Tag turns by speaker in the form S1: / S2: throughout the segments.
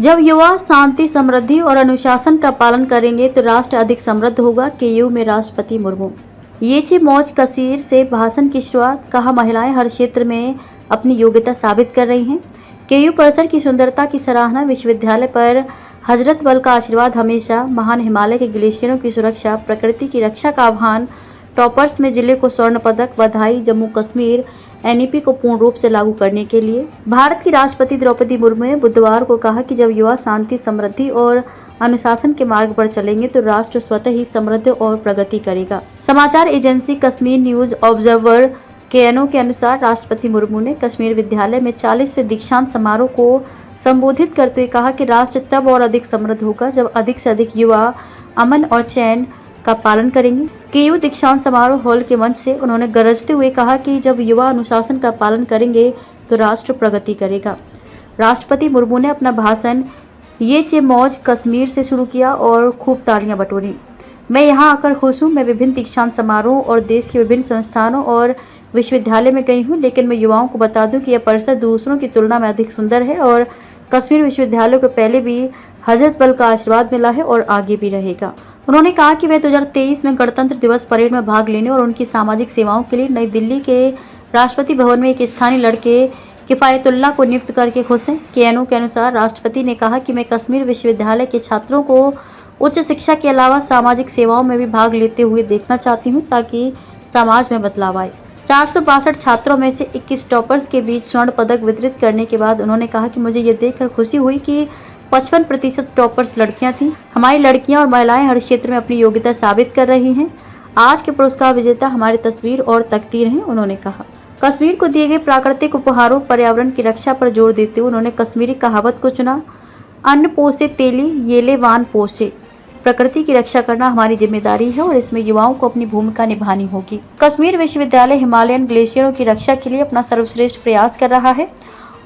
S1: जब युवा शांति, समृद्धि और अनुशासन का पालन करेंगे तो राष्ट्र अधिक समृद्ध होगा। केयू में राष्ट्रपति मुर्मू। येचे मौज कसीर से भाषण की शुरुआत। कहा, महिलाएं हर क्षेत्र में अपनी योग्यता साबित कर रही हैं। केयू परिसर की सुंदरता की सराहना। विश्वविद्यालय पर हजरत बल का आशीर्वाद हमेशा। महान हिमालय के ग्लेशियरों की सुरक्षा, प्रकृति की रक्षा का आह्वान। टॉपर्स में जिले को स्वर्ण पदक। बधाई। जम्मू कश्मीर एनईपी को पूर्ण रूप से लागू करने के लिए। भारत की राष्ट्रपति द्रौपदी मुर्मू ने बुधवार को कहा कि जब युवा शांति, समृद्धि और अनुशासन के मार्ग पर चलेंगे तो राष्ट्र स्वतः ही समृद्ध और प्रगति करेगा। समाचार एजेंसी कश्मीर न्यूज ऑब्जर्वर केएनओ के अनुसार राष्ट्रपति मुर्मू ने कश्मीर विद्यालय में 40वें दीक्षांत समारोह को संबोधित करते हुए कहा कि राष्ट्र तब और अधिक समृद्ध होगा जब अधिक से अधिक युवा अमन और चैन का पालन करेंगे। केयू दीक्षांत समारोह हॉल के मंच से उन्होंने गरजते हुए कहा कि जब युवा अनुशासन का पालन करेंगे तो राष्ट्र प्रगति करेगा। राष्ट्रपति मुर्मू ने अपना भाषण येचे मौज कश्मीर से शुरू किया और खूब तालियां बटोरी। मैं यहाँ आकर खुश हूँ। मैं विभिन्न दीक्षांत समारोह और देश के विभिन्न संस्थानों और विश्वविद्यालय में गई हूँ, लेकिन मैं युवाओं को बता दूं कि यह परिसर दूसरों की तुलना में अधिक सुंदर है और कश्मीर विश्वविद्यालय को पहले भी हजरत बल का आशीर्वाद मिला है और आगे भी रहेगा। उन्होंने कहा कि वे 2023 में गणतंत्र दिवस परेड में भाग लेने और उनकी सामाजिक सेवाओं के लिए नई दिल्ली के राष्ट्रपति भवन में एक स्थानीय लड़के किफ़ायतुल्लाह को नियुक्त करके खुश हैं। केएनओ के अनुसार राष्ट्रपति ने कहा कि मैं कश्मीर विश्वविद्यालय के छात्रों को उच्च शिक्षा के अलावा सामाजिक सेवाओं में भी भाग लेते हुए देखना चाहती हूँ ताकि समाज में बदलाव आए। 462 छात्रों में से 21 टॉपर्स के बीच स्वर्ण पदक वितरित करने के बाद उन्होंने कहा कि मुझे ये देखकर खुशी हुई कि 55% टॉपर्स लड़कियां थीं। हमारी लड़कियां और महिलाएं हर क्षेत्र में अपनी योग्यता साबित कर रही हैं। आज के पुरस्कार विजेता हमारी तस्वीर और तकदीर हैं, उन्होंने कहा। कश्मीर को दिए गए प्राकृतिक उपहारों, पर्यावरण की रक्षा पर जोर देते हुए उन्होंने कश्मीरी कहावत को चुना, अन्न पोसे तेली येले वान पोसे। प्रकृति की रक्षा करना हमारी जिम्मेदारी है और इसमें युवाओं को अपनी भूमिका निभानी होगी। कश्मीर विश्वविद्यालय हिमालयन ग्लेशियरों की रक्षा के लिए अपना सर्वश्रेष्ठ प्रयास कर रहा है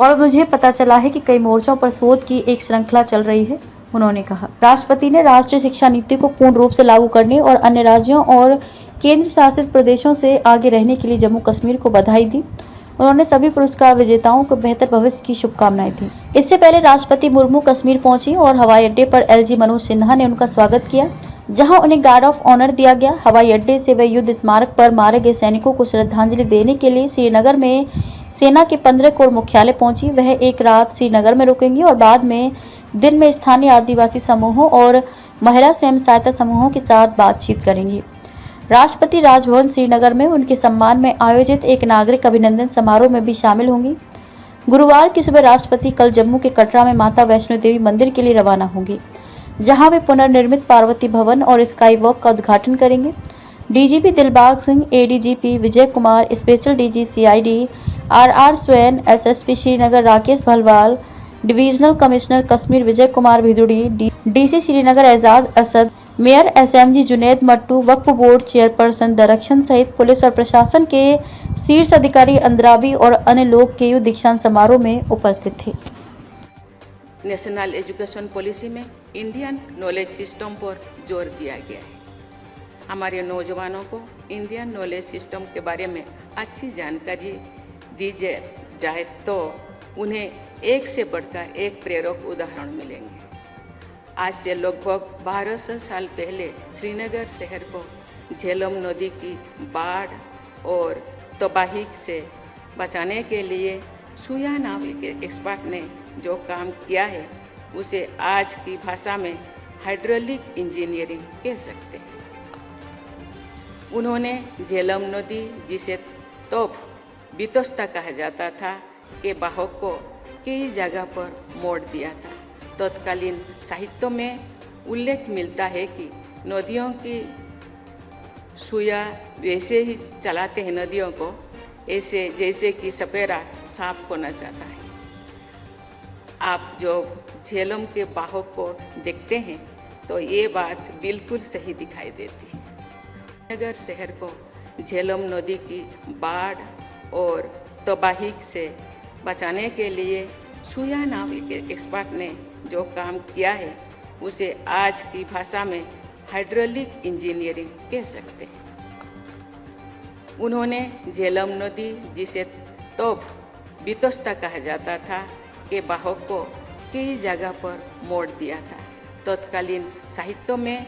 S1: और मुझे पता चला है कि कई मोर्चों पर शोध की एक श्रृंखला चल रही है, उन्होंने कहा। राष्ट्रपति ने राष्ट्रीय शिक्षा नीति को पूर्ण रूप से लागू करने और अन्य राज्यों और केंद्र शासित प्रदेशों से आगे रहने के लिए जम्मू कश्मीर को बधाई दी। उन्होंने सभी पुरस्कार विजेताओं को बेहतर भविष्य की शुभकामनाएं दी। इससे पहले राष्ट्रपति मुर्मू कश्मीर पहुंची और हवाई अड्डे पर एलजी मनोज सिन्हा ने उनका स्वागत किया, जहां उन्हें गार्ड ऑफ ऑनर दिया गया। हवाई अड्डे से वे युद्ध स्मारक पर मारे गए सैनिकों को श्रद्धांजलि देने के लिए श्रीनगर में सेना के 15 कोर मुख्यालय पहुंची। वह एक रात श्रीनगर में रुकेंगी और बाद में दिन में स्थानीय आदिवासी समूहों और महिला स्वयं सहायता समूहों के साथ बातचीत करेंगी। राष्ट्रपति राजभवन श्रीनगर में उनके सम्मान में आयोजित एक नागरिक अभिनंदन समारोह में भी शामिल होंगी। गुरुवार की सुबह राष्ट्रपति कल जम्मू के कटरा में माता वैष्णो देवी मंदिर के लिए रवाना होंगी, जहां वे पुनर्निर्मित पार्वती भवन और स्काई वॉक का उद्घाटन करेंगे। DGP Dilbag Singh, ADGP Vijay Kumar, special DG CID RR Swain, SSP Srinagar Rakesh Bhalwal, divisional commissioner Kashmir Vijay Kumar भिदुड़ी, DC Srinagar Aijaz Asad, mayor SMG Junaid Mattu, Waqf board chairperson Darakhshan सहित पुलिस और प्रशासन के शीर्ष अधिकारी अंद्राबी और अन्य लोग केयू दीक्षांत समारोह में उपस्थित थे।
S2: नेशनल एजुकेशन पॉलिसी में इंडियन नॉलेज सिस्टम पर जोर दिया गया है। हमारे नौजवानों को इंडियन नॉलेज सिस्टम के बारे में अच्छी जानकारी दी जाए तो उन्हें एक से बढ़कर एक प्रेरक उदाहरण मिलेंगे। आज से लगभग 1200 साल पहले श्रीनगर शहर को झेलम नदी की बाढ़ और तबाही से बचाने के लिए सुया नावी के एक्सपर्ट ने जो काम किया है उसे आज की भाषा में हाइड्रोलिक इंजीनियरिंग कह सकते हैं। उन्होंने झेलम नदी, जिसे तोफ बितोस्ता कहा जाता था, के बाहों को कई जगह पर मोड़ दिया था। तत्कालीन साहित्य में उल्लेख मिलता है कि नदियों की सुया वैसे ही चलाते हैं नदियों को, ऐसे जैसे कि सपेरा सांप को न चाहता है। आप जो झेलम के बाहों को देखते हैं तो ये बात बिल्कुल सही दिखाई देती है। नगर शहर को झेलम नदी की बाढ़ और तबाही से बचाने के लिए सुया नावी के एक्सपर्ट ने जो काम किया है उसे आज की भाषा में हाइड्रोलिक इंजीनियरिंग कह सकते हैं। उन्होंने झेलम नदी, जिसे तोफ बितोस्ता कहा जाता था, के बाहों को कई जगह पर मोड़ दिया था। तत्कालीन साहित्य में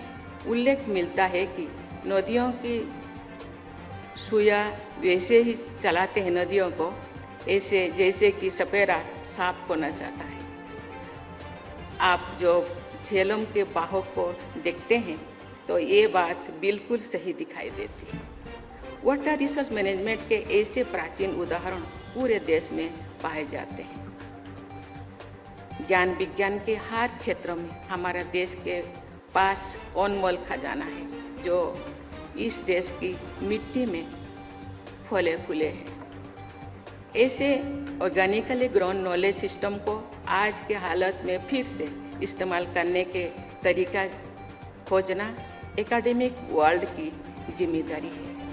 S2: उल्लेख मिलता है कि नदियों की सुइया वैसे ही चलाते हैं नदियों को, ऐसे जैसे कि सपेरा सांप को न चाहता है। आप जो झेलम के बाहों को देखते हैं तो ये बात बिल्कुल सही दिखाई देती है। वाटर रिसोर्स मैनेजमेंट के ऐसे प्राचीन उदाहरण पूरे देश में पाए जाते हैं। ज्ञान विज्ञान के हर क्षेत्र में हमारा देश के पास अनमोल खजाना है जो इस देश की मिट्टी में फले फूले हैं। ऐसे ऑर्गेनिकली ग्रोन नॉलेज सिस्टम को आज के हालत में फिर से इस्तेमाल करने के तरीका खोजना एकेडमिक वर्ल्ड की जिम्मेदारी है।